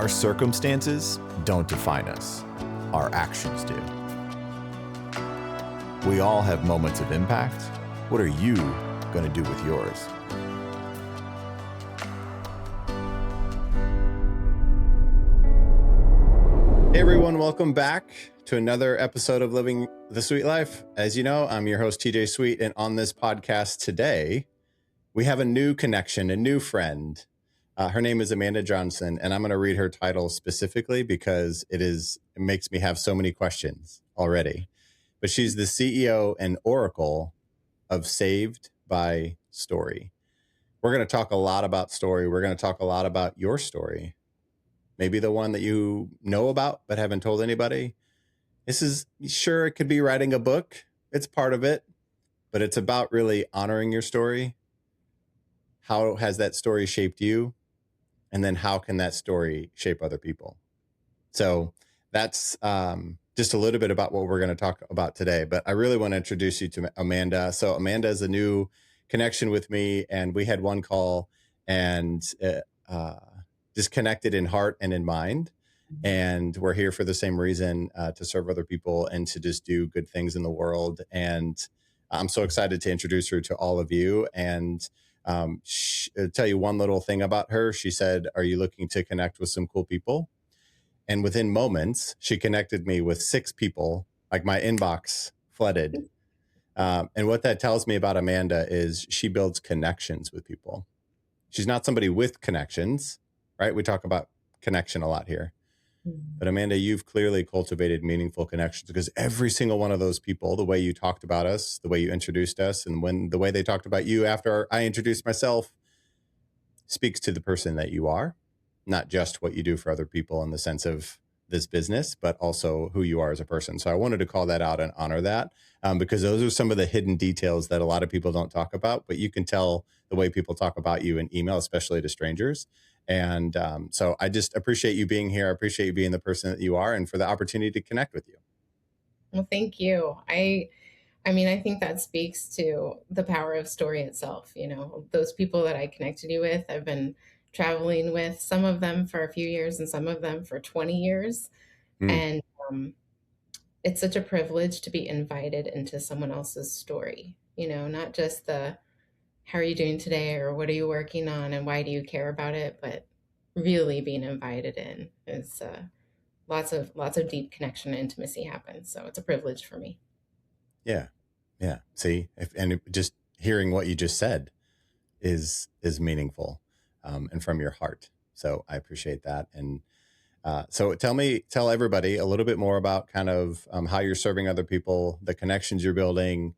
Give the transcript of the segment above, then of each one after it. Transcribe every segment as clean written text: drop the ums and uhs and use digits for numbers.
Our circumstances don't define us. Our actions do. We all have moments of impact. What are you going to do with yours? Hey everyone, welcome back to another episode of Living the Sweet Life. As you know, I'm your host, TJ Sweet, and on this podcast today, we have a new connection, a new friend. Her name is Amanda Johnson, and I'm going to read her title specifically because it makes me have so many questions already. But she's the CEO and Oracle of Saved by Story. We're going to talk a lot about story. We're going to talk a lot about your story. Maybe the one that you know about but haven't told anybody. This is sure it could be writing a book. It's part of it, but it's about really honoring your story. How has that story shaped you? And then how can that story shape other people? So that's just a little bit about what we're going to talk about today. But I really want to introduce you to Amanda. So Amanda is a new connection with me, and we had one call and just connected in heart and in mind. And we're here for the same reason, to serve other people and to just do good things in the world. And I'm so excited to introduce her to all of you. And tell you one little thing about her. She said, "Are you looking to connect with some cool people?" And within moments, she connected me with 6 people, like my inbox flooded. And what that tells me about Amanda is she builds connections with people. She's not somebody with connections, right? We talk about connection a lot here. But Amanda, you've clearly cultivated meaningful connections because every single one of those people, the way you talked about us, the way you introduced us, and the way they talked about you after I introduced myself speaks to the person that you are, not just what you do for other people in the sense of this business, but also who you are as a person. So I wanted to call that out and honor that because those are some of the hidden details that a lot of people don't talk about, but you can tell the way people talk about you in email, especially to strangers. And so I just appreciate you being here. I appreciate you being the person that you are and for the opportunity to connect with you. Well, thank you. I mean, I think that speaks to the power of story itself. You know, those people that I connected you with, I've been traveling with some of them for a few years and some of them for 20 years. Mm. And it's such a privilege to be invited into someone else's story, you know, not just the how are you doing today or what are you working on and why do you care about it, but really being invited in is lots of deep connection and intimacy happens. So it's a privilege for me. Yeah. Yeah. See, just hearing what you just said is meaningful and from your heart. So I appreciate that. And so tell everybody a little bit more about kind of how you're serving other people, the connections you're building,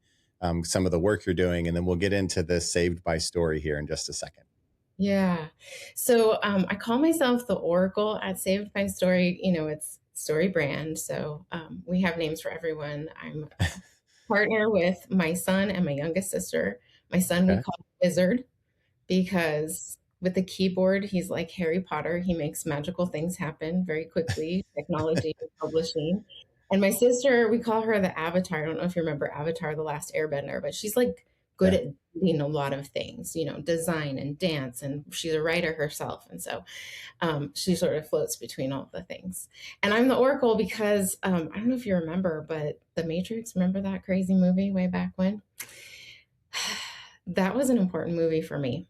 some of the work you're doing, and then we'll get into this Saved by Story here in just a second. Yeah. So I call myself the Oracle at Saved by Story. You know, it's Story brand. So we have names for everyone. I'm a partner with my son and my youngest sister. My son we Okay. call Wizard because with the keyboard, he's like Harry Potter. He makes magical things happen very quickly, technology and publishing. And my sister, we call her the Avatar. I don't know if you remember Avatar, The Last Airbender, but she's like good Yeah. at doing a lot of things, you know, design and dance, and she's a writer herself. And so she sort of floats between all the things. And I'm the Oracle because I don't know if you remember, but The Matrix, remember that crazy movie way back when? That was an important movie for me.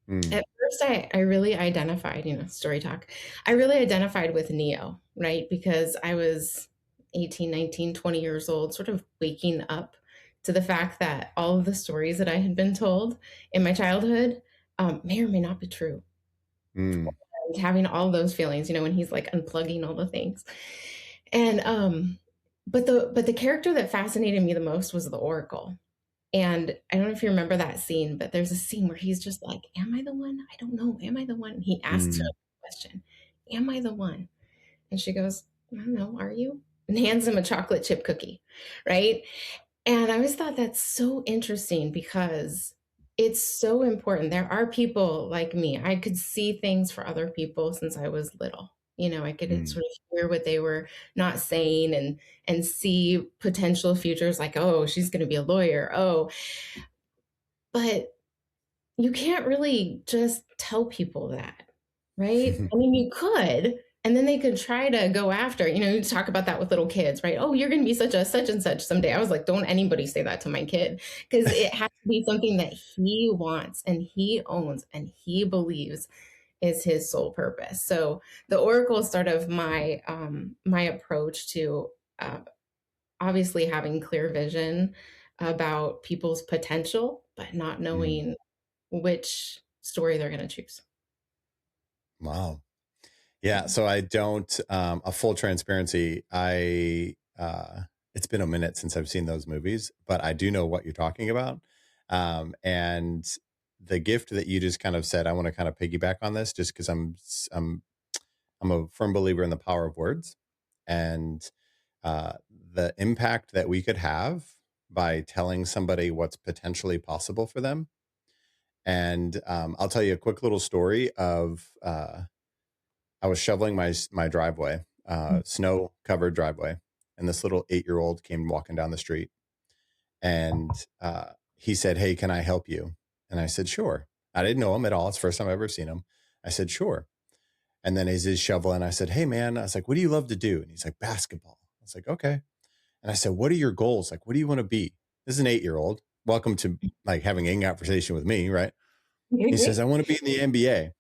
Mm. At first, I really identified, you know, story talk. I really identified with Neo, right? Because I was 18, 19, 20 years old, sort of waking up to the fact that all of the stories that I had been told in my childhood may or may not be true. Mm. And having all those feelings, you know, when he's like unplugging all the things. And but the character that fascinated me the most was the Oracle. And I don't know if you remember that scene, but there's a scene where he's just like, "Am I the one? I don't know. Am I the one?" And he asks her Mm. the question, "Am I the one?" And she goes, "I don't know. Are you?" And hands him a chocolate chip cookie, right? And I always thought that's so interesting because it's so important. There are people like me. I could see things for other people since I was little. You know, I could Mm. sort of hear what they were not saying and see potential futures like, oh, she's going to be a lawyer. Oh, but you can't really just tell people that. right? I mean, you could, and then they could try to go after, you talk about that with little kids, right? Oh, you're going to be such a such and such someday. I was like, don't anybody say that to my kid, because it has to be something that he wants and he owns and he believes is his sole purpose. So the oracle is sort of my approach to uh, obviously having clear vision about people's potential, but not Mm. knowing which story they're going to choose. Wow. Yeah, so I don't a full transparency, it's been a minute since I've seen those movies, but I do know what you're talking about. And the gift that you just kind of said, I want to kind of piggyback on this just because I'm a firm believer in the power of words and uh, the impact that we could have by telling somebody what's potentially possible for them. And I'll tell you a quick little story of I was shoveling my driveway, snow covered driveway, and this little 8-year-old came walking down the street, and he said, "Hey, can I help you?" And I said, "Sure." I didn't know him at all. It's the first time I've ever seen him. I said, "Sure." And then he's shoveling. I said, "Hey, man," I was like, "What do you love to do?" And he's like, "Basketball." I was like, "Okay." And I said, "What are your goals? Like, what do you want to be?" This is an 8-year-old. Welcome to like having a conversation with me, right? He says, "I want to be in the NBA."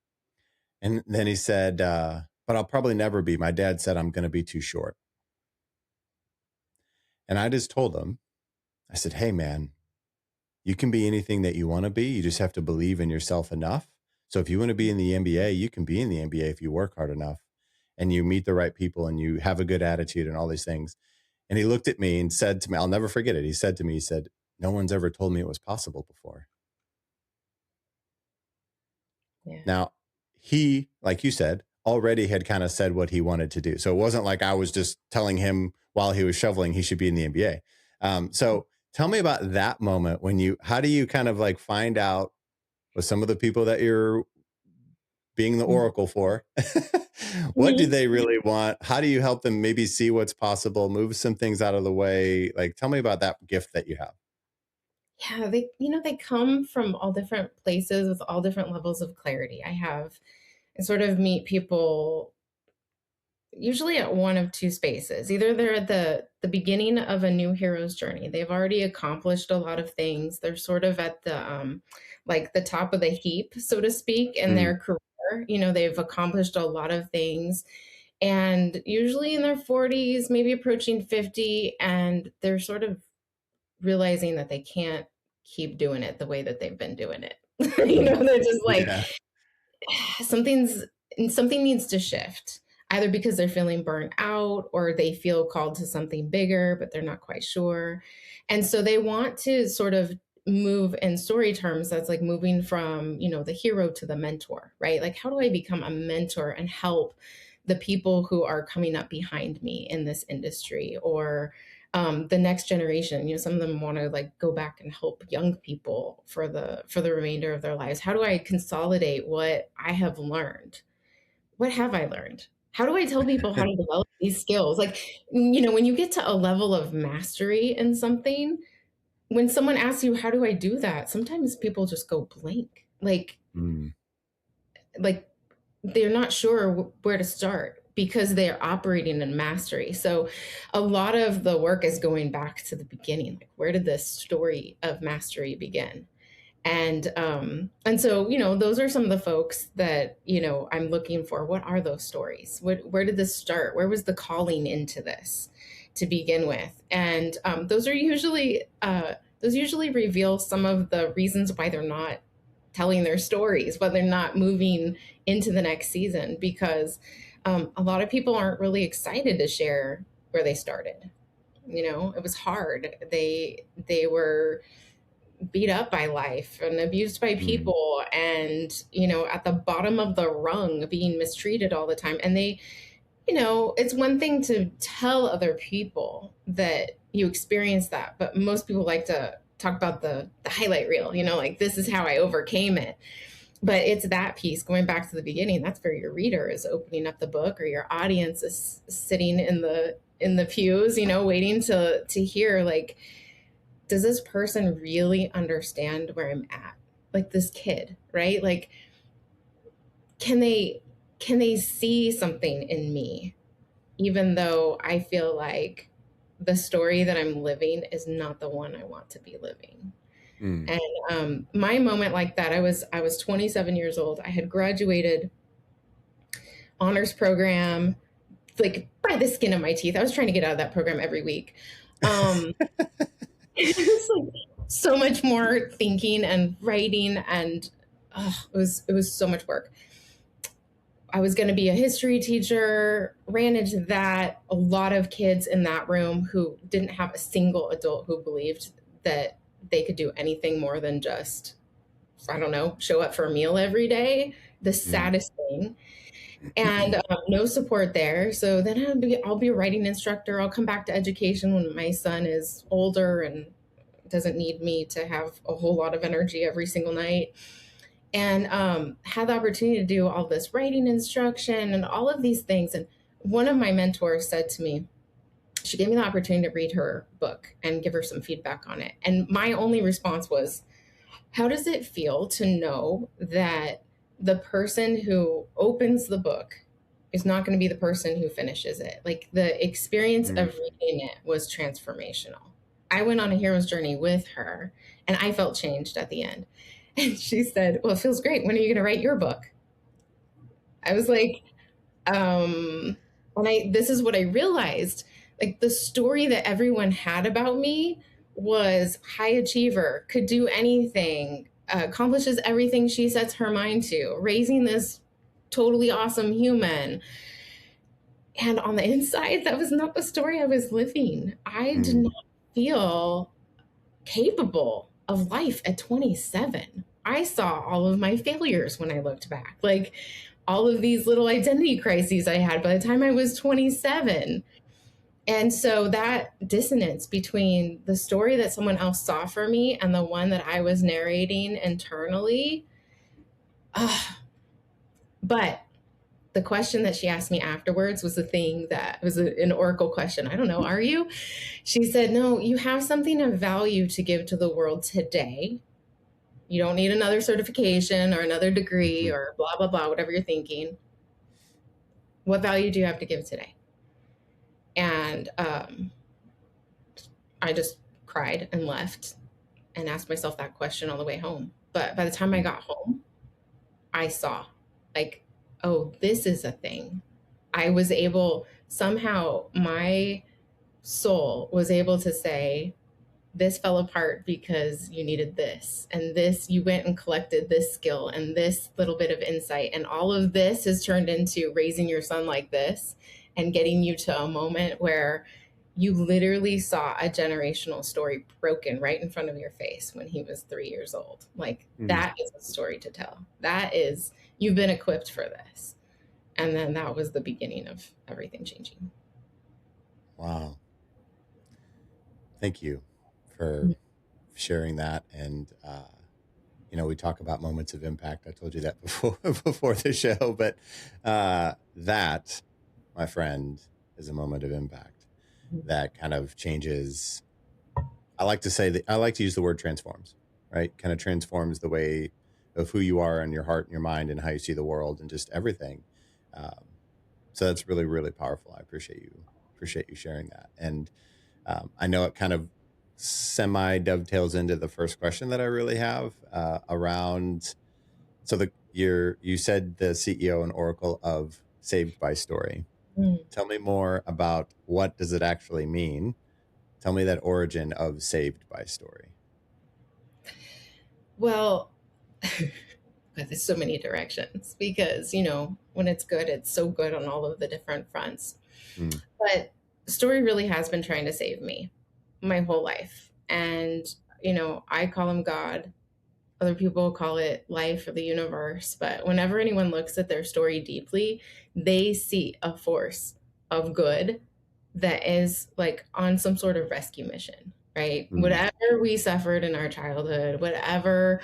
And then he said, "But I'll probably never be. My dad said I'm going to be too short." And I just told him, I said, "Hey, man, you can be anything that you want to be. You just have to believe in yourself enough. So if you want to be in the NBA, you can be in the NBA if you work hard enough and you meet the right people and you have a good attitude and all these things." And he looked at me and said to me, I'll never forget it. He said to me, he said, "No one's ever told me it was possible before." Yeah. Now, he, like you said, already had kind of said what he wanted to do. So it wasn't like I was just telling him while he was shoveling he should be in the NBA. So tell me about that moment when how do you kind of like find out with some of the people that you're being the oracle for, what do Mhm. they really want? How do you help them maybe see what's possible, move some things out of the way? Like, tell me about that gift that you have. Yeah, they come from all different places with all different levels of clarity. I sort of meet people usually at one of two spaces. Either they're at the beginning of a new hero's journey. They've already accomplished a lot of things. They're sort of at the like the top of the heap, so to speak, in Mm, their career. They've accomplished a lot of things, and usually in their 40s, maybe approaching 50, and they're sort of realizing that they can't keep doing it the way that they've been doing it. mm. They're just like, Yeah. something's something needs to shift, either because they're feeling burnt out or they feel called to something bigger but they're not quite sure, and so they want to sort of move in story terms. That's like moving from the hero to the mentor, right? Like, how do I become a mentor and help the people who are coming up behind me in this industry, or the next generation? Some of them want to like go back and help young people for the remainder of their lives. How do I consolidate what I have learned? What have I learned? How do I tell people how to develop these skills? Like, when you get to a level of mastery in something, when someone asks you, how do I do that? Sometimes people just go blank. Mm, Like they're not sure where to start because they're operating in mastery. So a lot of the work is going back to the beginning. Like, where did this story of mastery begin? And so those are some of the folks that I'm looking for. What are those stories? Where did this start? Where was the calling into this to begin with? And those usually reveal some of the reasons why they're not telling their stories, why they're not moving into the next season, because a lot of people aren't really excited to share where they started. It was hard. They were beat up by life and abused by mm, people, and at the bottom of the rung, being mistreated all the time. And it's one thing to tell other people that you experience that, but most people like to talk about the highlight reel, like, this is how I overcame it. But it's that piece, going back to the beginning. That's where your reader is opening up the book, or your audience is sitting in the pews, waiting to hear, like, does this person really understand where I'm at? Like, this kid, right? Like, can they can they see something in me, even though I feel like the story that I'm living is not the one I want to be living. Mm. And my moment like that, I was 27 years old. I had graduated honors program, like by the skin of my teeth. I was trying to get out of that program every week. It was like so much more thinking and writing, and it was so much work. I was going to be a history teacher, ran into that. A lot of kids in that room who didn't have a single adult who believed that they could do anything more than just, I don't know, show up for a meal every day. The saddest thing. And no support there. So then I'll be a writing instructor. I'll come back to education when my son is older and doesn't need me to have a whole lot of energy every single night. And had the opportunity to do all this writing instruction and all of these things. And one of my mentors said to me, she gave me the opportunity to read her book and give her some feedback on it. And my only response was, how does it feel to know that the person who opens the book is not going to be the person who finishes it? Like, the experience of reading it was transformational. I went on a hero's journey with her, and I felt changed at the end. And she said, well, it feels great. When are you going to write your book? I was like, this is what I realized. Like, the story that everyone had about me was high achiever, could do anything, accomplishes everything she sets her mind to, raising this totally awesome human. And on the inside, that was not the story I was living. I did not feel capable of life at 27. I saw all of my failures when I looked back, like all of these little identity crises I had by the time I was 27. And so that dissonance between the story that someone else saw for me and the one that I was narrating internally. But the question that she asked me afterwards was the thing that was an oracle question. I don't know, are you? She said, no, you have something of value to give to the world today. You don't need another certification or another degree or blah, blah, blah, whatever you're thinking. What value do you have to give today? And I just cried and left and asked myself that question on the way home. But by the time I got home, I saw, like, oh, this is a thing. I was able, somehow my soul was able to say, this fell apart because you needed this, and this, you went and collected this skill and this little bit of insight, and all of this has turned into raising your son like this and getting you to a moment where you literally saw a generational story broken right in front of your face when he was 3 years old. Like, that is a story to tell. That is, you've been equipped for this. And then that was the beginning of everything changing. Wow. Thank you for sharing that. And, we talk about moments of impact. I told you that before the show, but that, my friend, is a moment of impact that kind of changes. I like to use the word transforms, right? Kind of transforms the way of who you are and your heart and your mind and how you see the world and just everything. So that's really, really powerful. I appreciate you sharing that. And I know it kind of semi dovetails into the first question that I really have around. So you said the CEO and Oracle of Saved by Story. Tell me more about, what does it actually mean? Tell me that origin of Saved by Story. Well, there's so many directions, because, when it's good, it's so good on all of the different fronts. But story really has been trying to save me my whole life. And, I call him God. Other people call it life or the universe. But whenever anyone looks at their story deeply, they see a force of good that is like on some sort of rescue mission, right? Whatever we suffered in our childhood, whatever,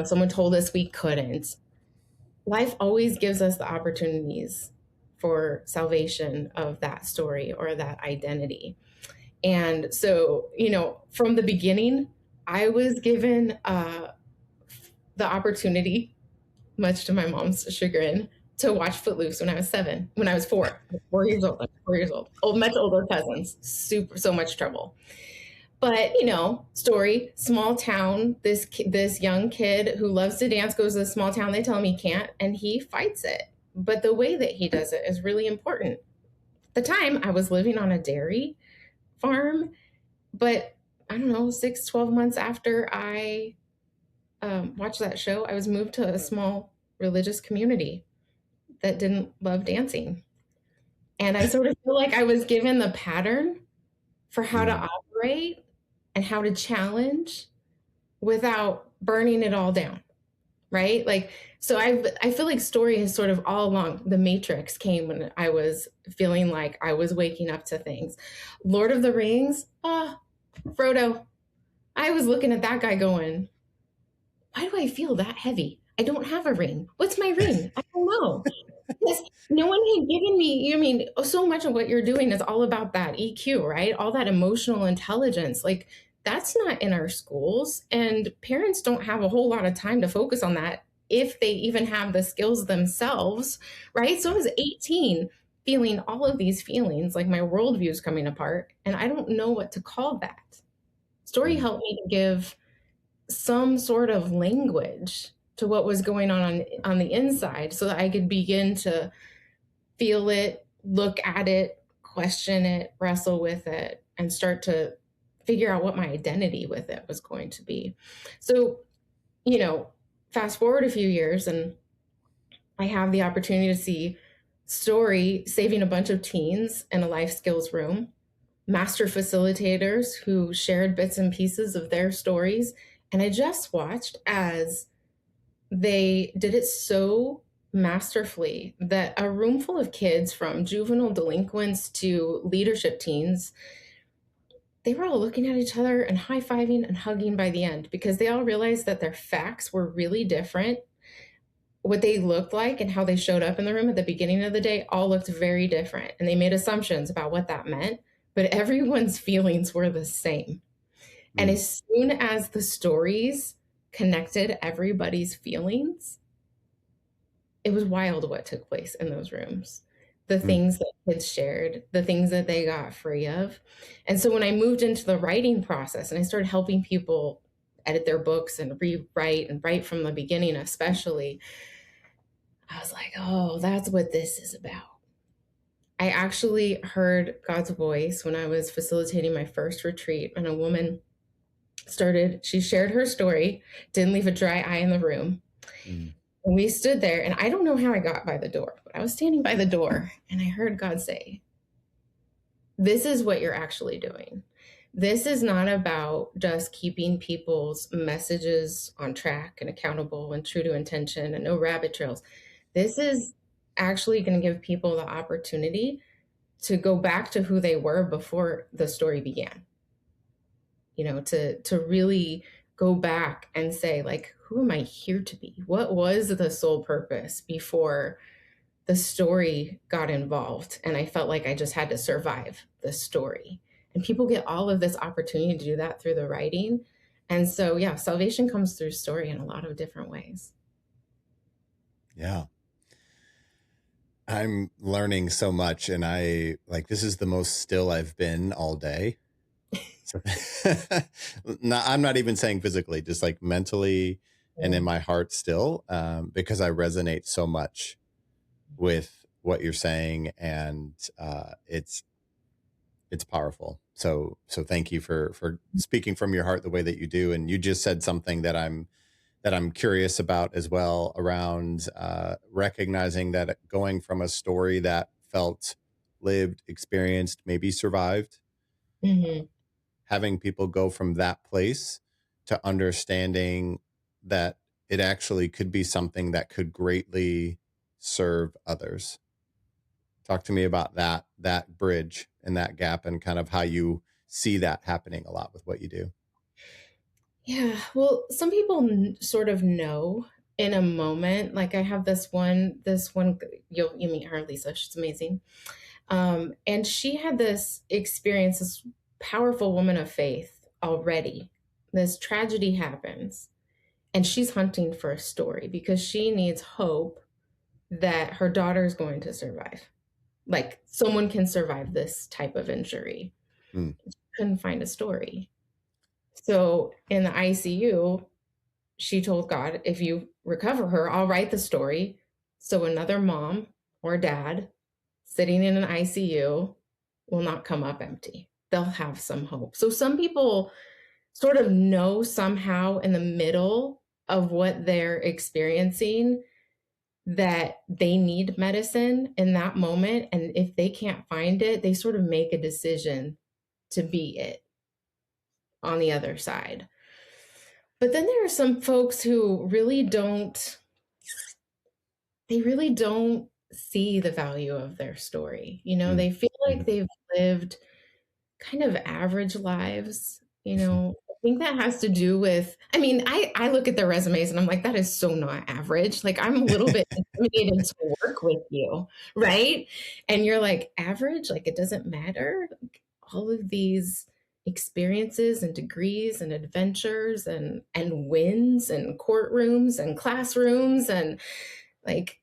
someone told us we couldn't, life always gives us the opportunities for salvation of that story or that identity. And so, from the beginning, I was given the opportunity, much to my mom's chagrin, to watch Footloose when I was 7, when I was 4 years old, like 4 years old. Much older cousins, so much trouble. But story, small town. This young kid who loves to dance goes to a small town. They tell him he can't, and he fights it. But the way that he does it is really important. At the time, I was living on a dairy farm, but I don't know, 6, 12 months after I watched that show, I was moved to a small religious community that didn't love dancing. And I sort of feel like I was given the pattern for how to operate and how to challenge without burning it all down. Right? Like, so I feel like story has sort of all along, the Matrix came when I was feeling like I was waking up to things. Lord of the Rings, Frodo. I was looking at that guy going, why do I feel that heavy? I don't have a ring. What's my ring? I don't know. Because no one had given me, so much of what you're doing is all about that EQ, right? All that emotional intelligence. Like, that's not in our schools. And parents don't have a whole lot of time to focus on that if they even have the skills themselves, right? So I was 18 feeling all of these feelings, like my worldview is coming apart, and I don't know what to call that. Story helped me to give some sort of language to what was going on the inside so that I could begin to feel it, look at it, question it, wrestle with it, and start to figure out what my identity with it was going to be. So, fast forward a few years and I have the opportunity to see Story saving a bunch of teens in a life skills room, master facilitators who shared bits and pieces of their stories. And I just watched as they did it so masterfully that a room full of kids, from juvenile delinquents to leadership teens, they were all looking at each other and high-fiving and hugging by the end, because they all realized that their facts were really different. What they looked like and how they showed up in the room at the beginning of the day all looked very different. And they made assumptions about what that meant, but everyone's feelings were the same. And as soon as the stories connected everybody's feelings, it was wild what took place in those rooms. The things that kids shared, the things that they got free of. And so when I moved into the writing process and I started helping people edit their books and rewrite and write from the beginning, especially, I was like, oh, that's what this is about. I actually heard God's voice when I was facilitating my first retreat, and a woman she shared her story, didn't leave a dry eye in the room. And we stood there, and I don't know how I got by the door, but I was standing by the door and I heard God say, this is what you're actually doing. This is not about just keeping people's messages on track and accountable and true to intention and no rabbit trails. This is actually going to give people the opportunity to go back to who they were before the story began. To really go back and say, like, who am I here to be? What was the sole purpose before the story got involved? And I felt like I just had to survive the story. And people get all of this opportunity to do that through the writing. And so, yeah, salvation comes through story in a lot of different ways. Yeah. I'm learning so much, and this is the most still I've been all day. So, I'm not even saying physically, just like mentally and in my heart still, because I resonate so much with what you're saying, and it's powerful. So thank you for speaking from your heart the way that you do. And you just said something that I'm curious about as well, around recognizing that going from a story that felt lived, experienced, maybe survived, having people go from that place to understanding that it actually could be something that could greatly serve others. Talk to me about that bridge and that gap, and kind of how you see that happening a lot with what you do. Yeah, well, some people sort of know in a moment. Like, I have this one, you meet her, Lisa. She's amazing. And she had this experience, this powerful woman of faith already. This tragedy happens, and she's hunting for a story because she needs hope that her daughter is going to survive. Like someone can survive this type of injury. Mm. Couldn't find a story. So in the ICU, she told God, if you recover her, I'll write the story. So another mom or dad sitting in an ICU will not come up empty. They'll have some hope. So some people sort of know somehow in the middle of what they're experiencing that they need medicine in that moment. And if they can't find it, they sort of make a decision to be it on the other side. But then there are some folks who they really don't see the value of their story. You know, Mm. they feel like Mhm. they've lived kind of average lives. You know, I think that has to do with, I mean, I look at their resumes and I'm like, that is so not average. Like, I'm a little bit intimidated to work with you, right? And you're like, average? Like, it doesn't matter? Like, all of these experiences and degrees and adventures and wins and courtrooms and classrooms and like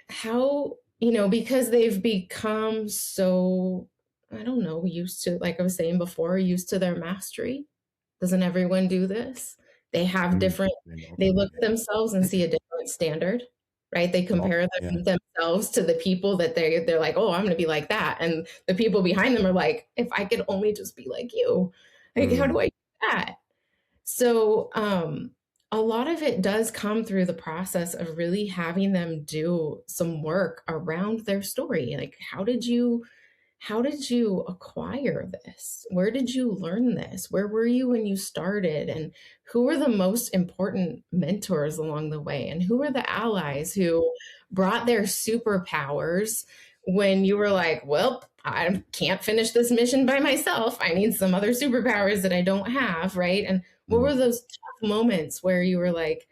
how, you know, because they've become so, I don't know, used to, like I was saying before, used to their mastery. Doesn't everyone do this? They have Mm. different, I know. they look Yeah. at themselves and see a different standard, right? They Oh, compare yeah. themselves to the people that they're like, oh, I'm going to be like that. And the people behind them are like, if I could only just be like you, like, how Mm. do I do that? So, a lot of it does come through the process of really having them do some work around their story. Like, how did you acquire this? Where did you learn this? Where were you when you started? And who were the most important mentors along the way? And who were the allies who brought their superpowers when you were like, well, I can't finish this mission by myself. I need some other superpowers that I don't have, right? And what Mm. were those tough moments where you were like,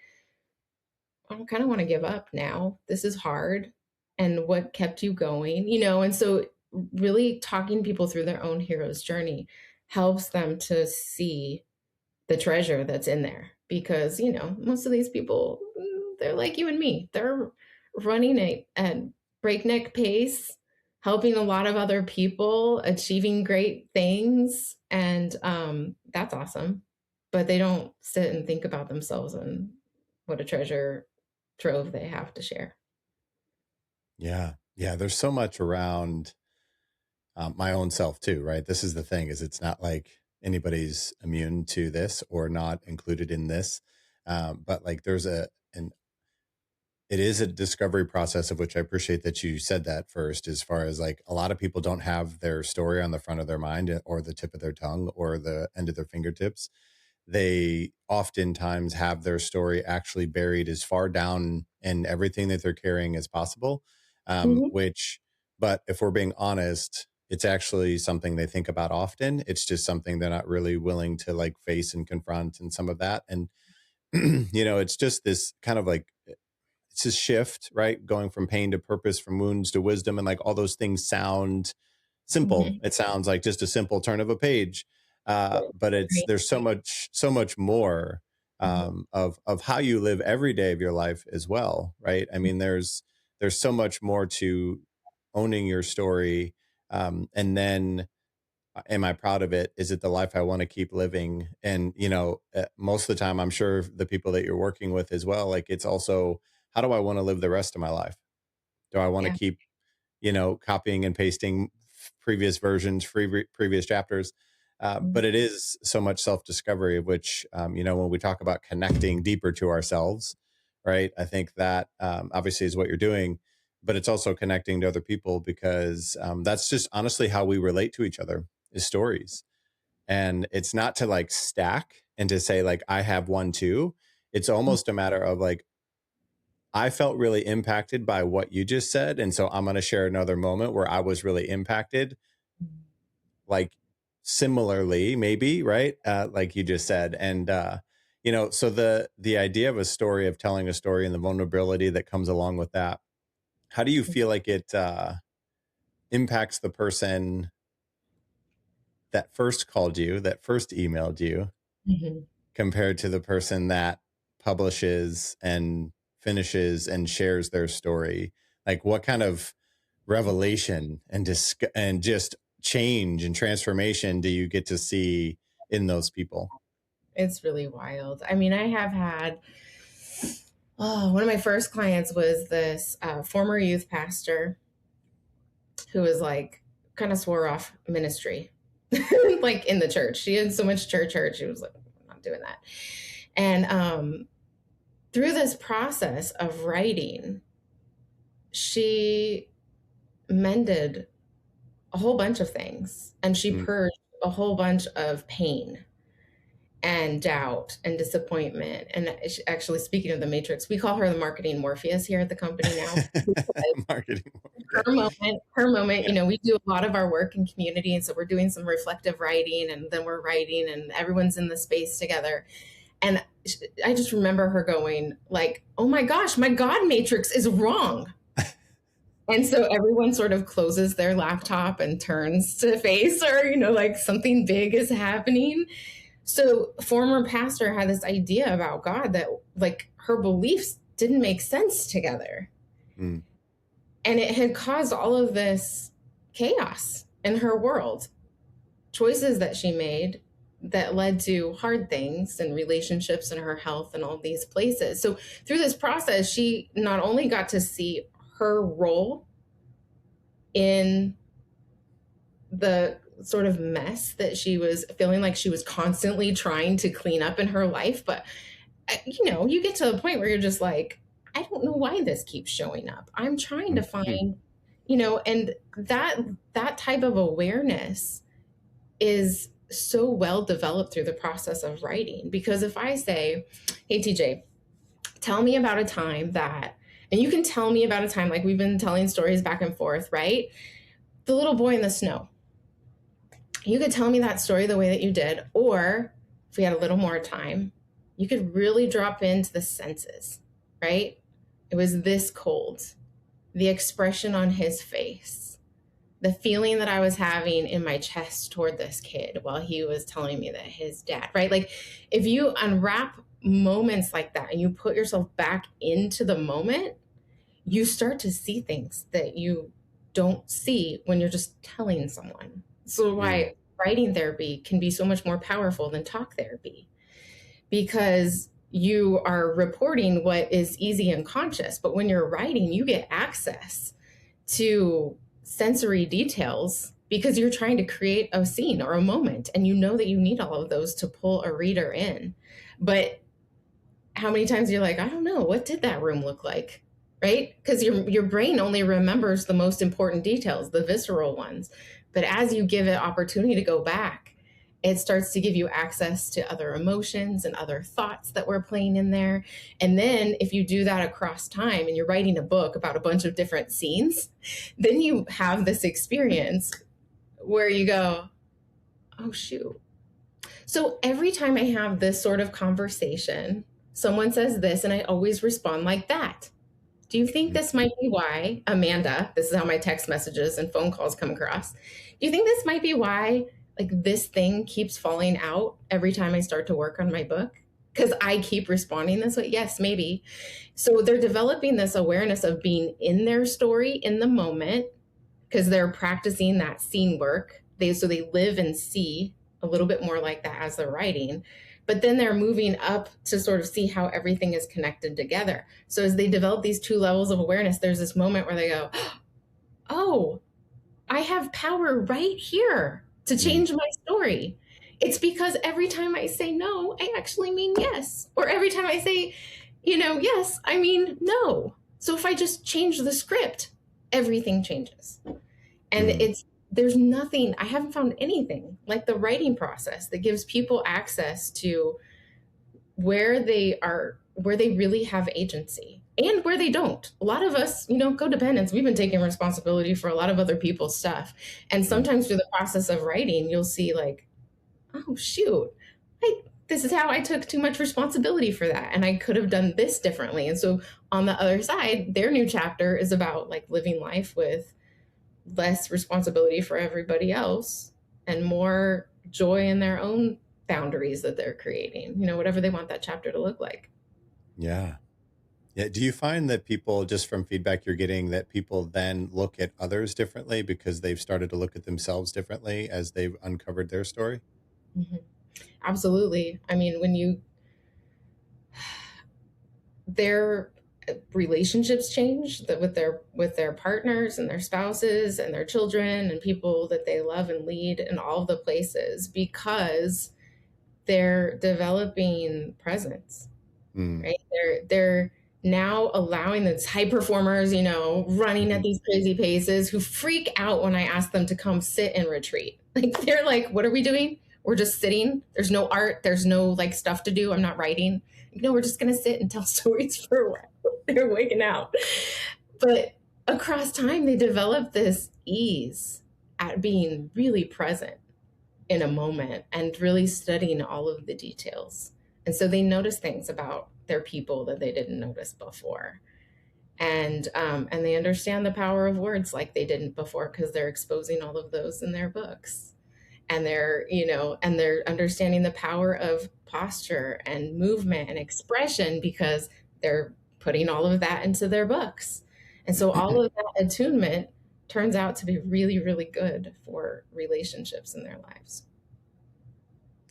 I kind of want to give up now. This is hard. And what kept you going, you know? And so, really talking people through their own hero's journey helps them to see the treasure that's in there. Because, you know, most of these people, they're like you and me. They're running a breakneck pace, helping a lot of other people, achieving great things. And that's awesome. But they don't sit and think about themselves and what a treasure trove they have to share. Yeah. Yeah. There's so much around my own self too, right? This is the thing is it's not like anybody's immune to this or not included in this. But like there's an it is a discovery process of which I appreciate that you said that first, as far as like a lot of people don't have their story on the front of their mind or the tip of their tongue or the end of their fingertips. They oftentimes have their story actually buried as far down in everything that they're carrying as possible. Mhm, Which, but if we're being honest, it's actually something they think about often. It's just something they're not really willing to like face and confront and some of that. And, it's just this kind of like it's a shift, right? Going from pain to purpose, from wounds to wisdom, and like all those things sound simple. mhm. It sounds like just a simple turn of a page, Right, but it's right. there's so much more Mhm, of how you live every day of your life as well, right? I mean, there's so much more to owning your story, and then am I proud of it? Is it the life I want to keep living? And most of the time, I'm sure the people that you're working with as well, like it's also how do I want to live the rest of my life? Do I want to yeah. keep copying and pasting previous versions, previous chapters? Mhm, But it is so much self discovery, of which, when we talk about connecting deeper to ourselves, right? I think that obviously is what you're doing, but it's also connecting to other people because that's just honestly how we relate to each other is stories. And it's not to like stack and to say, like, I have one too. It's almost a matter of like, I felt really impacted by what you just said. And so I'm going to share another moment where I was really impacted, mhm, like similarly, maybe, right? Like you just said. And, so the idea of a story, of telling a story and the vulnerability that comes along with that, how do you feel like it impacts the person that first called you, that first emailed you, mhm. compared to the person that publishes and finishes and shares their story? Like what kind of revelation and just change and transformation do you get to see in those people? It's really wild. I mean, I have had, one of my first clients was this former youth pastor who was like, kind of swore off ministry, like in the church. She had so much church hurt. She was like, I'm not doing that. And through this process of writing, she mended a whole bunch of things and she purged a whole bunch of pain and doubt and disappointment. And actually, speaking of the Matrix, we call her the marketing Morpheus here at the company now. Marketing. Her moment, you know, we do a lot of our work in community. And so we're doing some reflective writing and then we're writing and everyone's in the space together. And I just remember her going like, oh my gosh, my God matrix is wrong. And so everyone sort of closes their laptop and turns to face, or, you know, like something big is happening. So former pastor had this idea about God that like her beliefs didn't make sense together. And it had caused all of this chaos in her world, choices that she made that led to hard things and relationships and her health and all these places. So through this process, she not only got to see her role in the sort of mess that she was feeling like she was constantly trying to clean up in her life, but you know, you get to a point where you're just like, I don't know why this keeps showing up. I'm trying to find, you know, and that type of awareness is so well developed through the process of writing. Because if I say, hey, TJ, tell me about a time that, and you can tell me about a time, like we've been telling stories back and forth, right? The little boy in the snow. You could tell me that story the way that you did, or if we had a little more time, you could really drop into the senses, right? It was this cold, the expression on his face, the feeling that I was having in my chest toward this kid while he was telling me that his dad, right? Like if you unwrap moments like that and you put yourself back into the moment, you start to see things that you don't see when you're just telling someone. So why writing therapy can be so much more powerful than talk therapy, because you are reporting what is easy and conscious, but when you're writing, you get access to sensory details because you're trying to create a scene or a moment, and you know that you need all of those to pull a reader in. But how many times you're like, I don't know, what did that room look like? Right? Because your brain only remembers the most important details, the visceral ones. But as you give it opportunity to go back, it starts to give you access to other emotions and other thoughts that were playing in there. And then if you do that across time and you're writing a book about a bunch of different scenes, then you have this experience where you go, oh, shoot. So every time I have this sort of conversation, someone says this, and I always respond like that. Do you think this might be why, Amanda, this is how my text messages and phone calls come across. Do you think this might be why like this thing keeps falling out every time I start to work on my book? Because I keep responding this way? Yes, maybe. So they're developing this awareness of being in their story in the moment because they're practicing that scene work. So they live and see a little bit more like that as they're writing. But then they're moving up to sort of see how everything is connected together. So as they develop these two levels of awareness, there's this moment where they go, oh, I have power right here to change my story. It's because every time I say no, I actually mean yes. Or every time I say, you know, yes, I mean no. So if I just change the script, everything changes. And there's nothing, I haven't found anything like the writing process that gives people access to where they really have agency and where they don't. A lot of us, you know, codependents, we've been taking responsibility for a lot of other people's stuff. And sometimes through the process of writing, you'll see like, oh, shoot, this is how I took too much responsibility for that. And I could have done this differently. And so on the other side, their new chapter is about like living life with less responsibility for everybody else and more joy in their own boundaries that they're creating, you know, whatever they want that chapter to look like. Yeah. Yeah. Do you find that people, just from feedback you're getting, that people then look at others differently because they've started to look at themselves differently as they've uncovered their story? Mhm. Absolutely. I mean, when you their relationships change that with their partners and their spouses and their children and people that they love and lead in all the places because they're developing presence, Mm, right? They're now allowing these high performers, running at mhm. these crazy paces who freak out when I ask them to come sit and retreat. Like they're like, "What are we doing? We're just sitting. There's no art. There's no like stuff to do. I'm not writing. We're just gonna sit and tell stories for a while." They're wigging out. But across time, they develop this ease at being really present in a moment and really studying all of the details. And so they notice things about their people that they didn't notice before. And they understand the power of words like they didn't before because they're exposing all of those in their books. And they're understanding the power of posture and movement and expression because they're putting all of that into their books. And so all of that attunement turns out to be really, really good for relationships in their lives.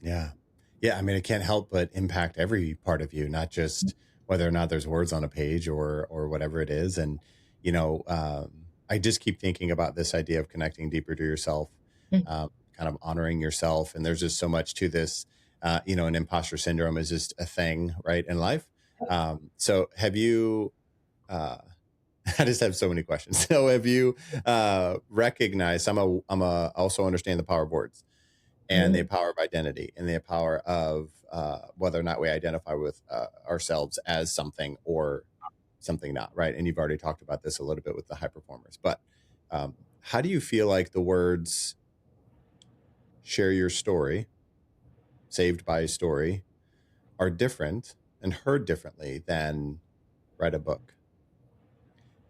Yeah. Yeah. I mean, it can't help but impact every part of you, not just whether or not there's words on a page or whatever it is. And, I just keep thinking about this idea of connecting deeper to yourself, kind of honoring yourself. And there's just so much to this. An imposter syndrome is just a thing, right, in life. So have you, uh, I just have so many questions. So have you recognized, I'm also understand the power of words and the Mhm. power of identity and the power of whether or not we identify with ourselves as something or something not, right? And you've already talked about this a little bit with the high performers, but how do you feel like the words share your story, saved by a story, are different and heard differently than write a book?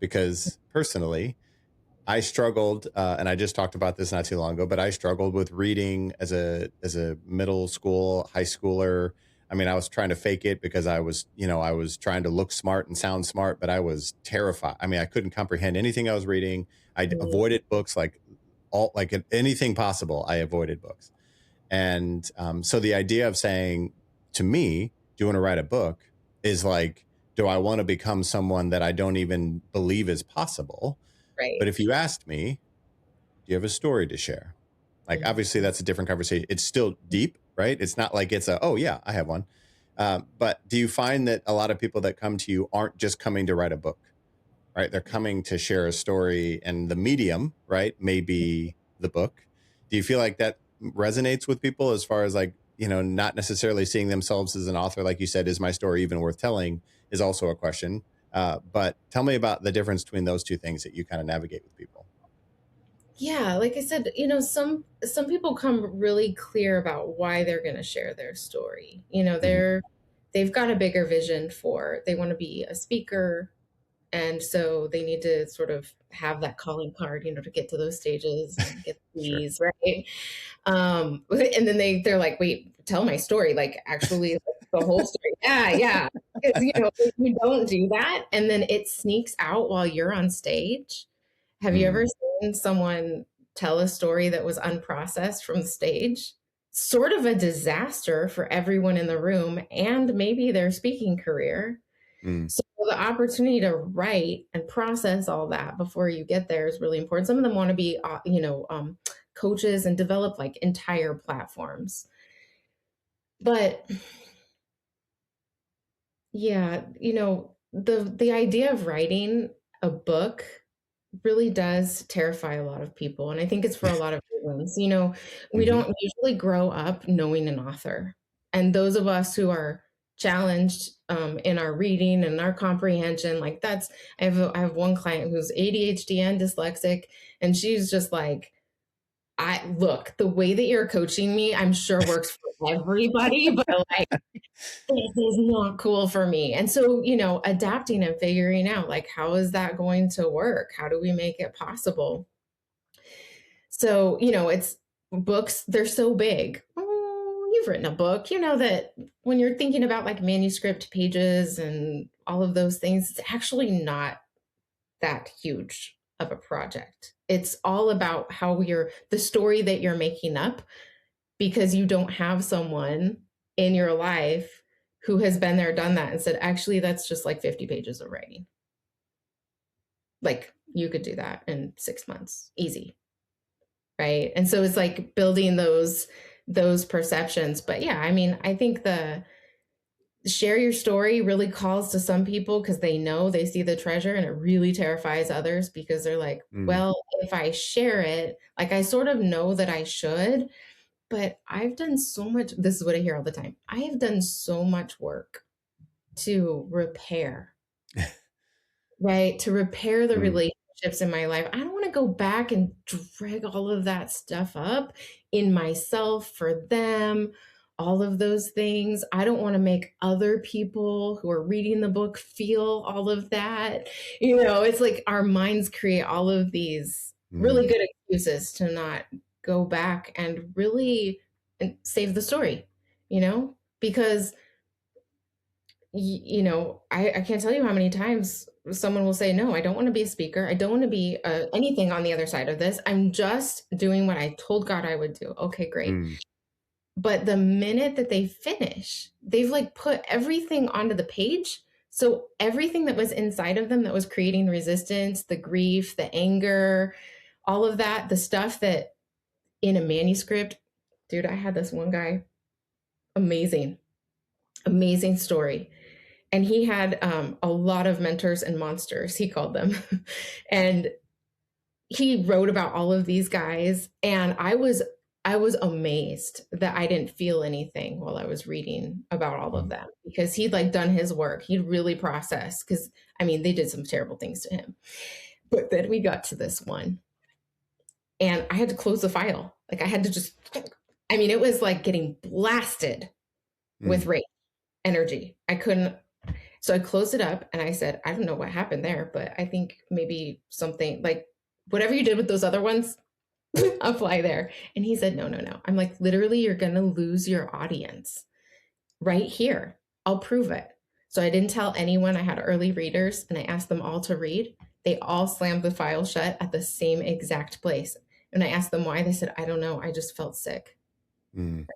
Because personally, I struggled, and I just talked about this not too long ago, but I struggled with reading as a middle school, high schooler. I mean, I was trying to fake it because I was trying to look smart and sound smart, but I was terrified. I mean, I couldn't comprehend anything I was reading. I Mhm. avoided books like anything possible. I avoided books, and so the idea of saying to me, "Do you want to write a book?" is like, do I want to become someone that I don't even believe is possible? But Right. if you asked me, do you have a story to share? Like, Mhm. obviously, that's a different conversation. It's still deep, right? It's not like it's oh, yeah, I have one. But do you find that a lot of people that come to you aren't just coming to write a book, right? They're coming to share a story, and the medium, right, may be the book. Do you feel like that resonates with people as far as like, not necessarily seeing themselves as an author? Like you said, is my story even worth telling? Is also a question. But tell me about the difference between those two things that you kind of navigate with people. Yeah, like I said, some people come really clear about why they're going to share their story. Mhm. They've got a bigger vision for they want to be a speaker, and so they need to sort of have that calling card, to get to those stages and get Sure. these, right? And then they're like, "Wait, tell my story, like actually like, the whole story." Yeah, yeah. Because if you don't do that and then it sneaks out while you're on stage. Have you ever Mm, seen someone tell a story that was unprocessed from the stage? Sort of a disaster for everyone in the room and maybe their speaking career. mm, So the opportunity to write and process all that before you get there is really important. Some of them want to be, coaches and develop like entire platforms. But yeah, the idea of writing a book really does terrify a lot of people, and I think it's for a lot of reasons. We mhm, don't usually grow up knowing an author, and those of us who are challenged in our reading and our comprehension, like I have one client who's ADHD and dyslexic, and she's just like, I look, the way that you're coaching me, I'm sure works for everybody, but like this is not cool for me. And so, adapting and figuring out like how is that going to work? How do we make it possible? So, it's books, they're so big. Oh, you you've written a book, you know that when you're thinking about like manuscript pages and all of those things, it's actually not that huge of a project. It's all about how you're the story that you're making up because you don't have someone in your life who has been there, done that, and said, actually, that's just like 50 pages of writing. Like you could do that in 6 months, easy. Right. And so it's like building those perceptions. But yeah, I mean, I think the share your story really calls to some people because they know they see the treasure, and it really terrifies others because they're like, Mm. well, if I share it, like I sort of know that I should, but I've done so much. This is what I hear all the time. I have done so much work to repair, right? To repair the Mm. relationships in my life. I don't want to go back and drag all of that stuff up in myself for them, all of those things. I don't want to make other people who are reading the book feel all of that. You know, it's like our minds create all of these really Mm. good excuses to not go back and really save the story, you know, because you know, I can't tell you how many times someone will say, no, I don't want to be a speaker. I don't want to be anything on the other side of this. I'm just doing what I told God I would do. Okay, great. Mm. But the minute that they finish, they've like put everything onto the page. So everything that was inside of them that was creating resistance, the grief, the anger, all of that, the stuff that in a manuscript, dude, I had this one guy, amazing, amazing story. And he had a lot of mentors and monsters, he called them. And he wrote about all of these guys. And I was amazed that I didn't feel anything while I was reading about all of Mm. them because he'd like done his work. He'd really processed because I mean they did some terrible things to him. But then we got to this one and I had to close the file. Like I had to just I mean, it was like getting blasted with Mm. rage energy. I couldn't. So I closed it up and I said, I don't know what happened there, but I think maybe something like whatever you did with those other ones, apply there. And he said, no, no, no. I'm like, literally, you're going to lose your audience right here. I'll prove it. So I didn't tell anyone. I had early readers and I asked them all to read. They all slammed the file shut at the same exact place. And I asked them why. They said, I don't know. I just felt sick. Mm.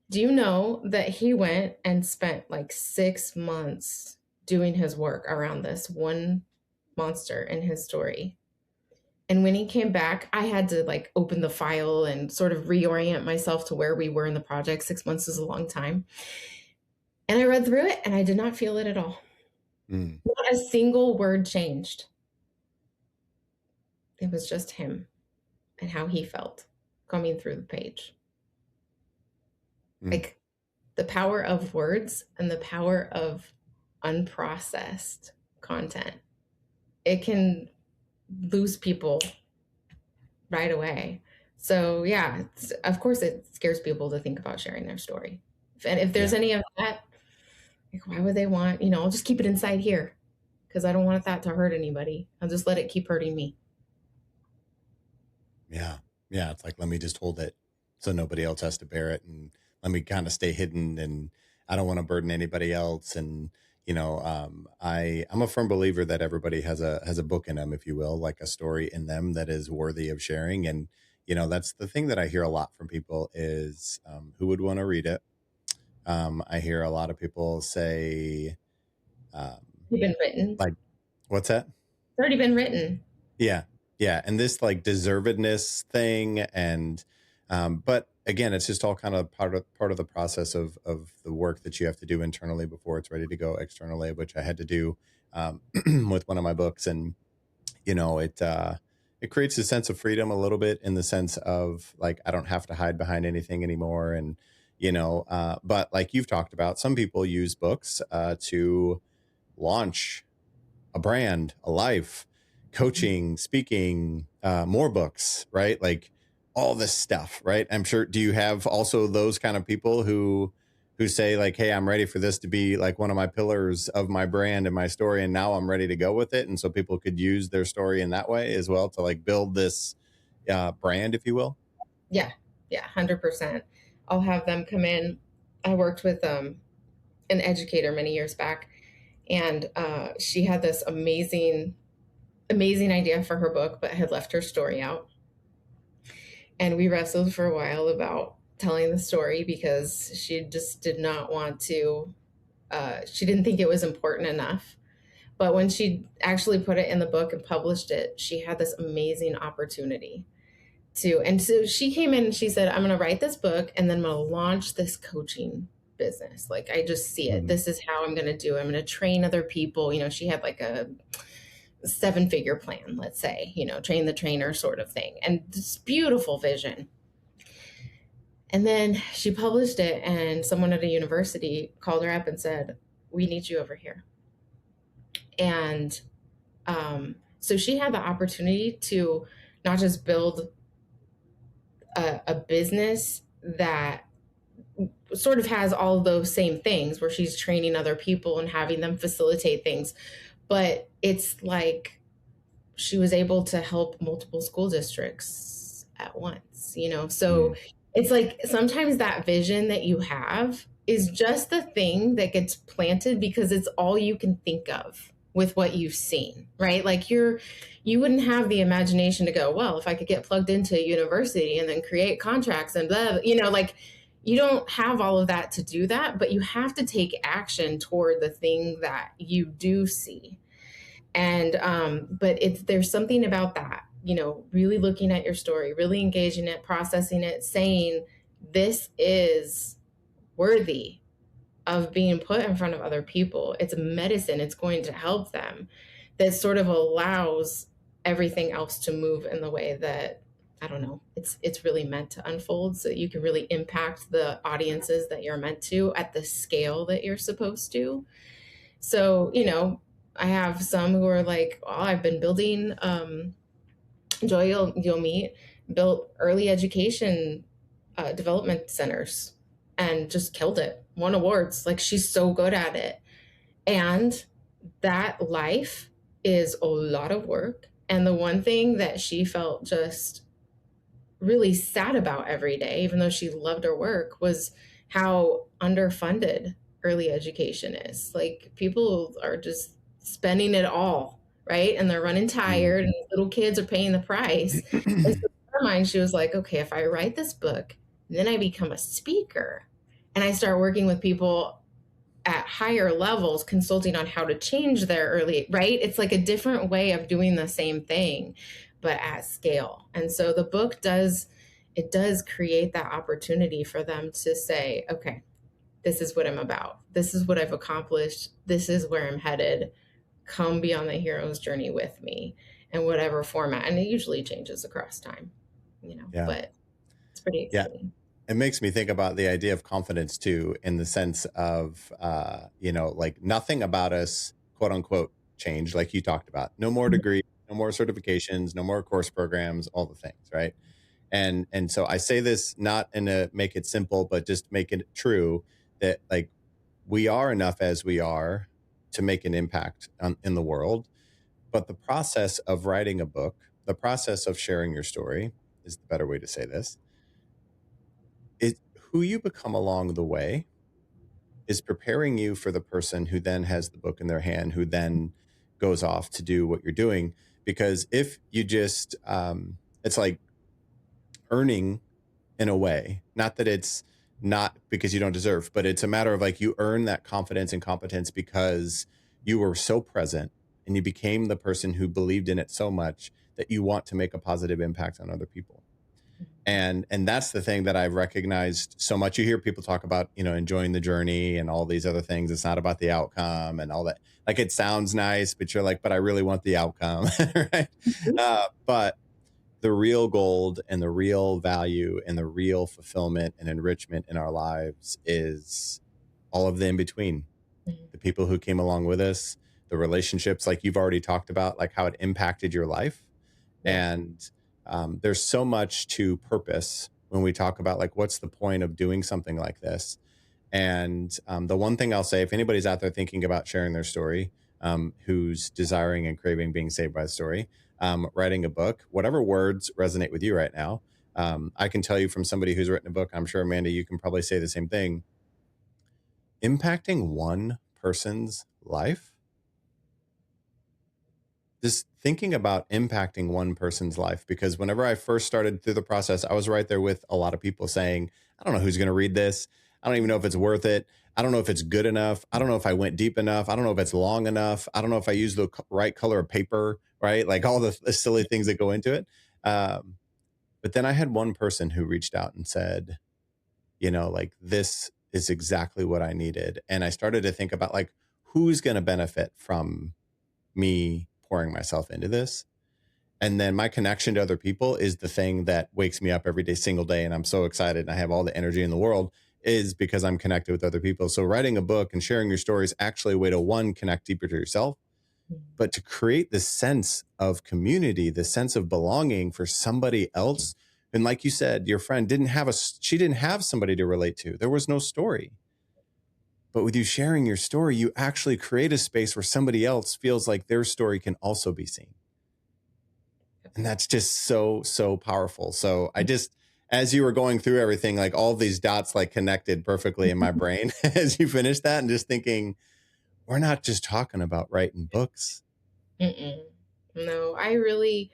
Do you know that he went and spent like 6 months doing his work around this one monster in his story? And when he came back, I had to like open the file and sort of reorient myself to where we were in the project. 6 months is a long time. And I read through it and I did not feel it at all. Mm. Not a single word changed. It was just him and how he felt coming through the page. Mm. Like the power of words and the power of unprocessed content. It can lose people right away. So yeah, of course it scares people to think about sharing their story. And if there's Yeah. any of that, like why would they want, I'll just keep it inside here because I don't want that to hurt anybody. I'll just let it keep hurting me. Yeah. Yeah. It's like, let me just hold it so nobody else has to bear it. And let me kind of stay hidden. And I don't want to burden anybody else. And, I'm a firm believer that everybody has a book in them, if you will, like a story in them that is worthy of sharing. And, that's the thing that I hear a lot from people is who would want to read it. I hear a lot of people say, um, It's been written. like, what's that? It's already been written. Yeah. Yeah. And this like deservedness thing. And, but again, it's just all kind of part of the process of the work that you have to do internally before it's ready to go externally, which I had to do, with one of my books. And, it creates a sense of freedom a little bit in the sense of like, I don't have to hide behind anything anymore. And, but like you've talked about, some people use books, to launch a brand, a life, coaching, speaking, more books, right? Like all this stuff, right? I'm sure. Do you have also those kind of people who say like, "Hey, I'm ready for this to be like one of my pillars of my brand and my story, and now I'm ready to go with it," and so people could use their story in that way as well to like build this brand, if you will. Yeah. Yeah. 100%. I'll have them come in. I worked with an educator many years back, and she had this amazing idea for her book, but had left her story out. And we wrestled for a while about telling the story because she just did not want to, she didn't think it was important enough. But when she actually put it in the book and published it, she had this amazing opportunity to. And so she came in and she said, I'm going to write this book and then I'm going to launch this coaching business. Like, I just see it. Mhm. This is how I'm going to do it. I'm going to train other people. You know, she had like a 7-figure plan, let's say, you know, train the trainer sort of thing. And this beautiful vision. And then she published it, and someone at a university called her up and said, we need you over here. And so she had the opportunity to not just build a business that sort of has all of those same things where she's training other people and having them facilitate things, but it's like she was able to help multiple school districts at once, you know? So it's like sometimes that vision that you have is just the thing that gets planted because it's all you can think of with what you've seen, right? Like you wouldn't have the imagination to go, well, if I could get plugged into a university and then create contracts and blah, you know, like you don't have all of that to do that, but you have to take action toward the thing that you do see. And but it's there's something about that, you know, really looking at your story, really engaging it, processing it, saying this is worthy of being put in front of other people. It's medicine, it's going to help them. That sort of allows everything else to move in the way that, I don't know, it's really meant to unfold so that you can really impact the audiences that you're meant to at the scale that you're supposed to. So, you know, I have some who are like, oh, I've been building, Joy, you'll meet, built early education development centers and just killed it, won awards. Like, she's so good at it. And that life is a lot of work. And the one thing that she felt just really sad about every day, even though she loved her work, was how underfunded early education is. Like, people are just spending it all, right? And they're running tired, and little kids are paying the price. And so in her mind, she was like, okay, if I write this book, then I become a speaker and I start working with people at higher levels, consulting on how to change their early, right? It's like a different way of doing the same thing, but at scale. And so the book does, it does create that opportunity for them to say, okay, this is what I'm about. This is what I've accomplished. This is where I'm headed. Come be on the hero's journey with me in whatever format. And it usually changes across time, you know, Yeah. but it's pretty exciting. It makes me think about the idea of confidence too, in the sense of, you know, like nothing about us, quote unquote, changed, like you talked about. No more degrees, no more certifications, no more course programs, all the things, right? And so I say this not in a make it simple, but just make it true that like we are enough as we are to make an impact in the world. But the process of writing a book, the process of sharing your story is the better way to say this, is who you become along the way is preparing you for the person who then has the book in their hand, who then goes off to do what you're doing. Because if you just, it's like earning in a way, not that it's not because you don't deserve, but it's a matter of like you earn that confidence and competence because you were so present and you became the person who believed in it so much that you want to make a positive impact on other people. And that's the thing that I've recognized so much. You hear people talk about, you know, enjoying the journey and all these other things. It's not about the outcome and all that. Like, it sounds nice, but you're like, but I really want the outcome, right? But the real gold and the real value and the real fulfillment and enrichment in our lives is all of the in between. The people who came along with us, the relationships, like you've already talked about, like how it impacted your life. Yeah. And there's so much to purpose when we talk about like what's the point of doing something like this. And the one thing I'll say, if anybody's out there thinking about sharing their story, who's desiring and craving being saved by the story, writing a book, whatever words resonate with you right now, I can tell you from somebody who's written a book, I'm sure, Amanda, you can probably say the same thing. Impacting one person's life, just thinking about impacting one person's life, because whenever I first started through the process, I was right there with a lot of people saying, I don't know who's going to read this. I don't even know if it's worth it. I don't know if it's good enough. I don't know if I went deep enough. I don't know if it's long enough. I don't know if I used the right color of paper, right? Like all the silly things that go into it. But then I had one person who reached out and said, like, this is exactly what I needed. And I started to think about, like, who's going to benefit from me pouring myself into this. And then my connection to other people is the thing that wakes me up every day, single day. And I'm so excited and I have all the energy in the world, is because I'm connected with other people. So writing a book and sharing your story is actually a way to, one, connect deeper to yourself, but to create this sense of community, the sense of belonging for somebody else. And like you said, your friend didn't have somebody to relate to. There was no story. But with you sharing your story, you actually create a space where somebody else feels like their story can also be seen. And that's just so, so powerful. So I just, as you were going through everything, like all these dots like connected perfectly in my brain as you finished that, and just thinking, we're not just talking about writing books. No, I really,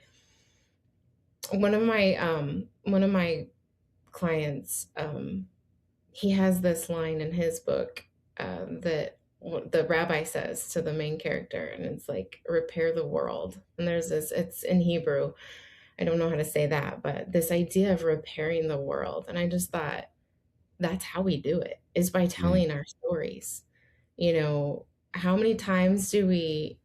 one of my clients, he has this line in his book that the rabbi says to the main character, and it's like, repair the world. And there's this, it's in Hebrew. I don't know how to say that, but this idea of repairing the world. And I just thought, that's how we do it, is by telling our stories. How many times do we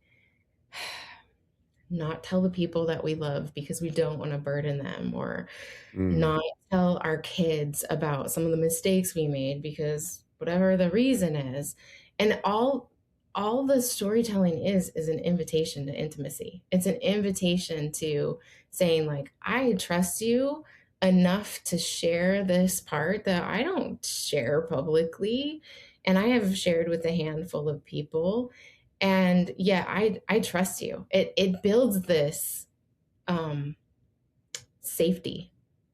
not tell the people that we love because we don't want to burden them, or not tell our kids about some of the mistakes we made because whatever the reason is. And all the storytelling is an invitation to intimacy. It's an invitation to saying, like, I trust you enough to share this part that I don't share publicly, and I have shared with a handful of people. And yeah, I trust you. It builds this safety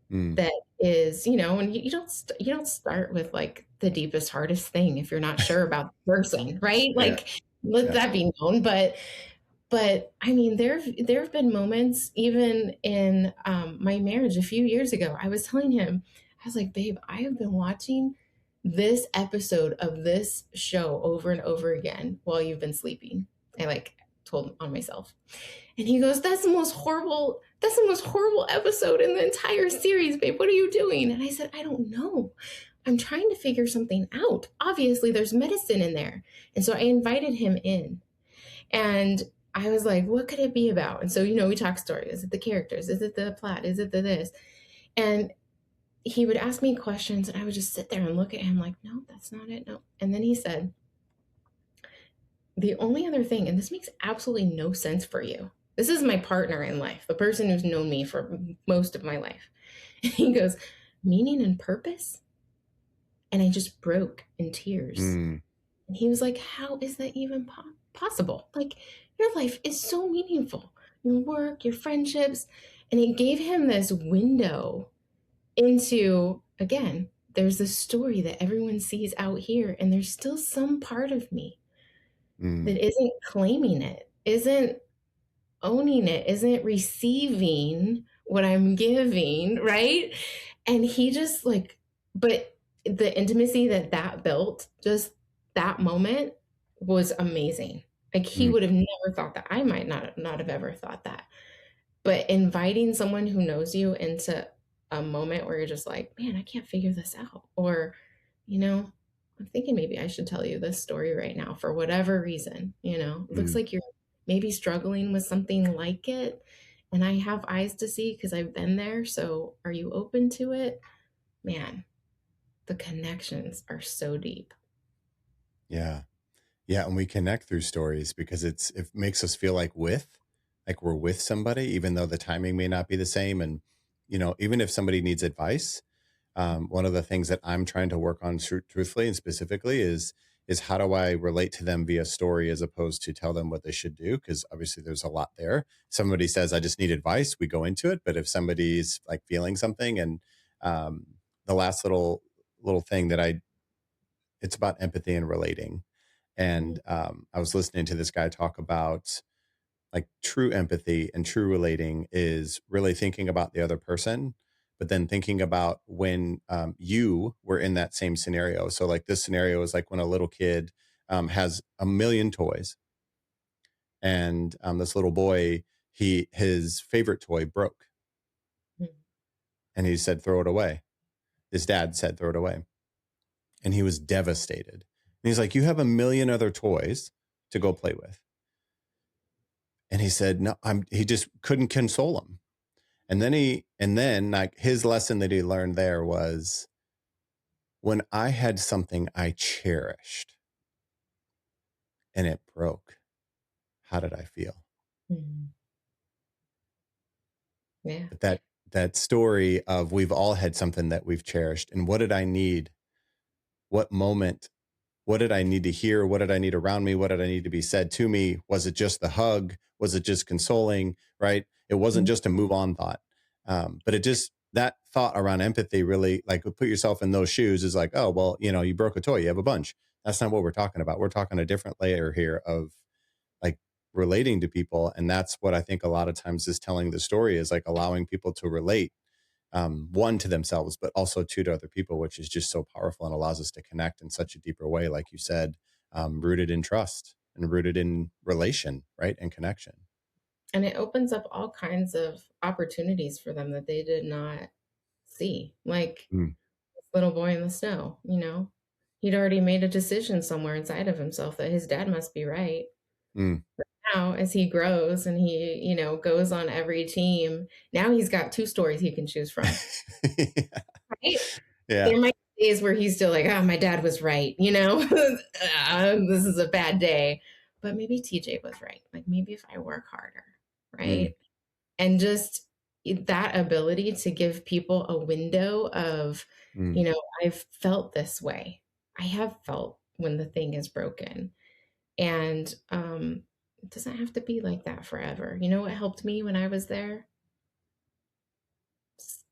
that is, and you don't start with like the deepest, hardest thing if you're not sure about the person, right? Like, let that be known. But I mean, there have been moments, even in my marriage a few years ago. I was telling him, I was like, babe, I have been watching this episode of this show over and over again while you've been sleeping. I like told on myself. And he goes, that's the most horrible episode in the entire series, babe. What are you doing? And I said, I don't know. I'm trying to figure something out. Obviously, there's medicine in there. And so I invited him in. And I was like, what could it be about? And so, we talk story. Is it the characters? Is it the plot? Is it the this? And he would ask me questions, and I would just sit there and look at him like, no, that's not it. No. And then he said, the only other thing, and this makes absolutely no sense for you. This is my partner in life, the person who's known me for most of my life. And he goes, meaning and purpose? And I just broke in tears. And he was like, how is that even possible? Like, your life is so meaningful. Your work, your friendships. And it gave him this window into, again, there's this story that everyone sees out here, and there's still some part of me that isn't claiming it, isn't owning it, isn't receiving what I'm giving, right? And he just like, but the intimacy that built, just that moment, was amazing. Like, he would have never thought that. I might not have ever thought that. But inviting someone who knows you into a moment where you're just like, man, I can't figure this out. Or, I'm thinking maybe I should tell you this story right now for whatever reason. It looks like you're maybe struggling with something like it. And I have eyes to see because I've been there. So are you open to it? Man, the connections are so deep. Yeah. Yeah. And we connect through stories because it makes us feel like we're with somebody, even though the timing may not be the same. And, even if somebody needs advice, one of the things that I'm trying to work on truthfully and specifically is is how do I relate to them via story as opposed to tell them what they should do? Because obviously there's a lot there. Somebody says, I just need advice, we go into it. But if somebody's like feeling something, and um, the last little thing that it's about empathy and relating. And I was listening to this guy talk about like true empathy and true relating is really thinking about the other person, but then thinking about when you were in that same scenario. So like this scenario is like when a little kid has a million toys, and this little boy, his favorite toy broke, Mhm. and he said throw it away. His dad said throw it away, and he was devastated. And he's like, you have a million other toys to go play with. And he said, no, he just couldn't console him. And then like his lesson that he learned there was, when I had something I cherished and it broke, how did I feel? Mhm. Yeah. But that story of we've all had something that we've cherished, and what did I need? What moment? What did I need to hear? What did I need around me? What did I need to be said to me? Was it just the hug? Was it just consoling? Right? It wasn't Mhm. just a move on thought. But it just, that thought around empathy really, like, put yourself in those shoes is like, oh, well, you broke a toy, you have a bunch. That's not what we're talking about. We're talking a different layer here of like relating to people. And that's what I think a lot of times is telling the story, is like allowing people to relate, one, to themselves, but also two, to other people, which is just so powerful and allows us to connect in such a deeper way, like you said, rooted in trust and rooted in relation, right, and connection. And it opens up all kinds of opportunities for them that they did not see. Like Mm, this little boy in the snow, he'd already made a decision somewhere inside of himself that his dad must be right. mm. Now, as he grows and he, goes on every team, now he's got two stories he can choose from. Right? Yeah. There might be days where he's still like, my dad was right, this is a bad day. But maybe TJ was right. Like maybe if I work harder, Mm, right? And just that ability to give people a window of, mm. I've felt this way. I have felt when the thing is broken. And it doesn't have to be like that forever. You know what helped me when I was there? Just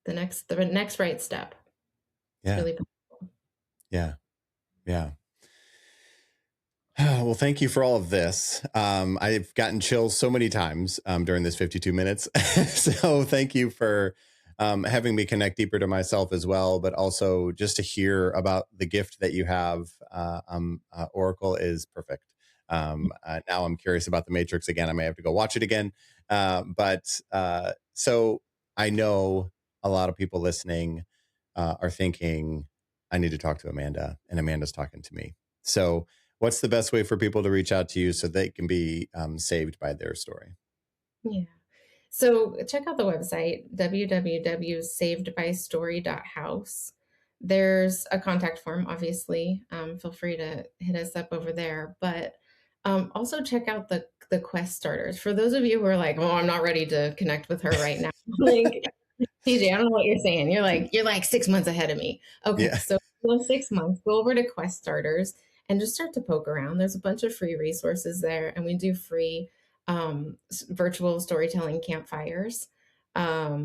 the next right step. It's Yeah. really powerful. Yeah. Yeah. Well, thank you for all of this. I've gotten chills so many times during this 52 minutes. So thank you for having me connect deeper to myself as well, but also just to hear about the gift that you have. Oracle is perfect. Now I'm curious about the Matrix again. I may have to go watch it again. So I know a lot of people listening are thinking, I need to talk to Amanda, and Amanda's talking to me. So what's the best way for people to reach out to you so they can be saved by their story? Yeah. So check out the website, www.savedbystory.house. There's a contact form, obviously. Feel free to hit us up over there. But also check out the quest starters. For those of you who are like, oh, I'm not ready to connect with her right now. Like, TJ, I don't know what you're saying. You're like 6 months ahead of me. Okay, Yeah. so in 6 months, go over to Quest Starters and just start to poke around. There's a bunch of free resources there, and we do free virtual storytelling campfires,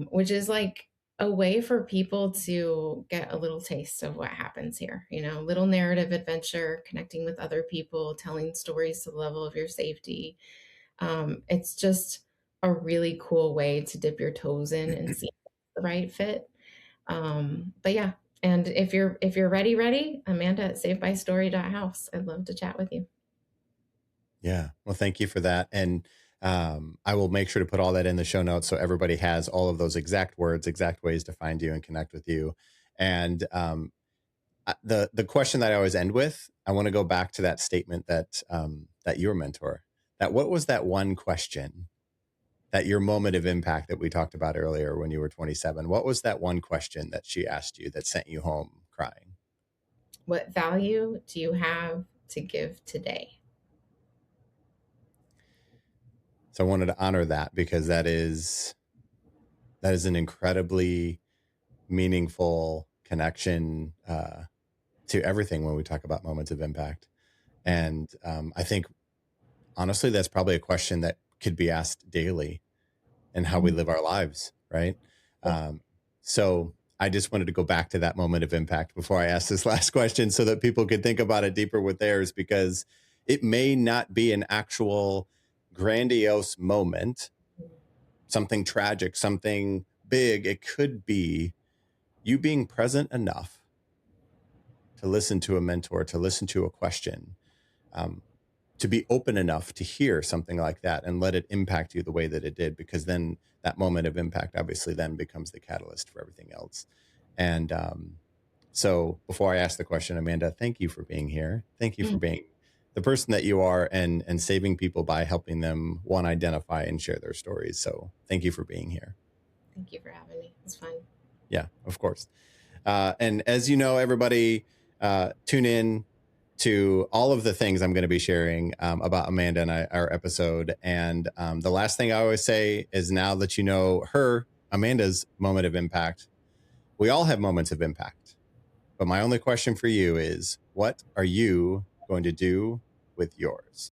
which is like a way for people to get a little taste of what happens here. Little narrative adventure, connecting with other people, telling stories to the level of your safety. It's just a really cool way to dip your toes in and see the right fit. But yeah, and if you're ready, Amanda at savebystory.house. I'd love to chat with you. Yeah. Well, thank you for that. And I will make sure to put all that in the show notes so everybody has all of those exact words, exact ways to find you and connect with you. And the question that I always end with, I want to go back to that statement that your mentor, that what was that one question, that your moment of impact that we talked about earlier when you were 27? What was that one question that she asked you that sent you home crying? What value do you have to give today? So I wanted to honor that because that is an incredibly meaningful connection. to everything when we talk about moments of impact. And I think, honestly, that's probably a question that could be asked daily in how we live our lives, right? So I just wanted to go back to that moment of impact before I ask this last question so that people could think about it deeper with theirs, because it may not be an actual grandiose moment, something tragic, something big. It could be you being present enough to listen to a mentor, to listen to a question, to be open enough to hear something like that and let it impact you the way that it did, because then that moment of impact obviously then becomes the catalyst for everything else. And so before I ask the question, Amanda, thank you for being here. Thank you for being the person that you are, and saving people by helping them, one, identify and share their stories. So thank you for being here. Thank you for having me. It's fun. Yeah, of course. And as you know, everybody, tune in to all of the things I'm going to be sharing about Amanda and our episode. And the last thing I always say is, now that you know Amanda's moment of impact, we all have moments of impact. But my only question for you is, what are you going to do with yours?